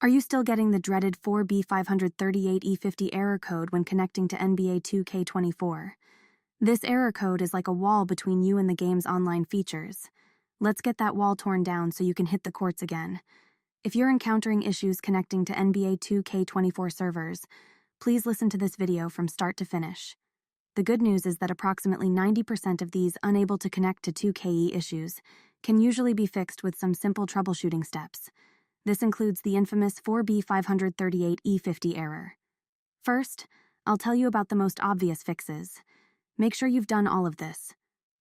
Are you still getting the dreaded 4b538e50 error code when connecting to NBA 2k24? This error code is like a wall between you and the game's online features. Let's get that wall torn down so you can hit the courts again. If you're encountering issues connecting to NBA 2k24 servers, please listen to this video from start to finish. The good news is that approximately 90% of these unable to connect to 2Ke issues can usually be fixed with some simple troubleshooting steps. This includes the infamous 4b538e50 error. First, I'll tell you about the most obvious fixes. Make sure you've done all of this.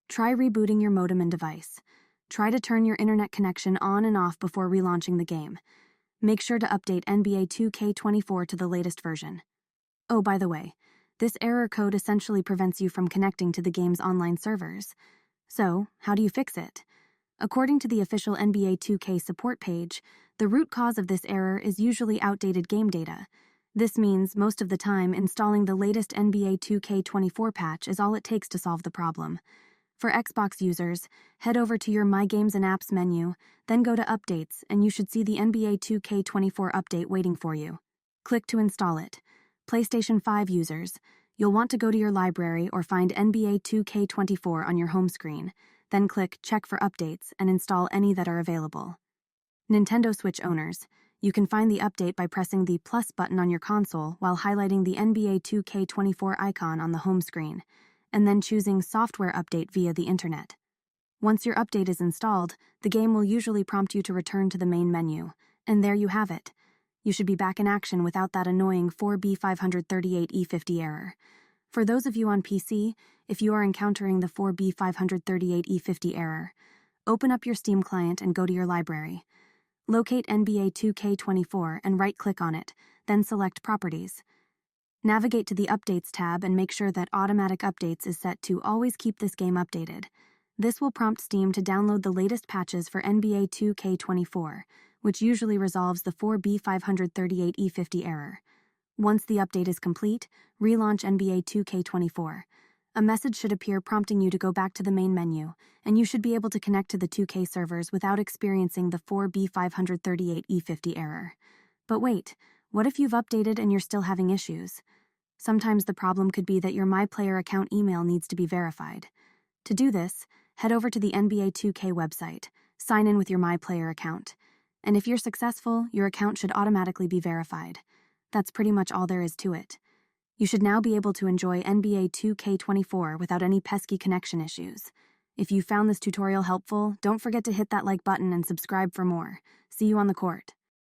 Try rebooting your modem and device. Try to turn your internet connection on and off before relaunching the game. Make sure to update NBA 2k24 to the latest version. Oh, by the way, this error code essentially prevents you from connecting to the game's online servers. So, how do you fix it? According to the official NBA 2K support page, the root cause of this error is usually outdated game data. This means, most of the time, installing the latest NBA 2K24 patch is all it takes to solve the problem. For Xbox users, head over to your My Games and Apps menu, then go to Updates, and you should see the NBA 2K24 update waiting for you. Click to install it. PlayStation 5 users, you'll want to go to your library or find NBA 2K24 on your home screen. Then click Check for Updates and install any that are available. Nintendo Switch owners, you can find the update by pressing the plus button on your console while highlighting the NBA 2K24 icon on the home screen, and then choosing Software Update via the internet. Once your update is installed, the game will usually prompt you to return to the main menu, and there you have it. You should be back in action without that annoying 4b538e50 error. For those of you on PC, if you are encountering the 4b538e50 error, open up your Steam client and go to your library. Locate NBA 2K24 and right-click on it, then select Properties. Navigate to the Updates tab and make sure that Automatic Updates is set to Always Keep this game updated. This will prompt Steam to download the latest patches for NBA 2K24, which usually resolves the 4b538e50 error. Once the update is complete, relaunch NBA 2K24. A message should appear prompting you to go back to the main menu, and you should be able to connect to the 2K servers without experiencing the 4b538e50 error. But wait, what if you've updated and you're still having issues? Sometimes the problem could be that your MyPLAYER account email needs to be verified. To do this, head over to the NBA 2K website, sign in with your MyPLAYER account, and if you're successful, your account should automatically be verified. That's pretty much all there is to it. You should now be able to enjoy NBA 2K24 without any pesky connection issues. If you found this tutorial helpful, don't forget to hit that like button and subscribe for more. See you on the court.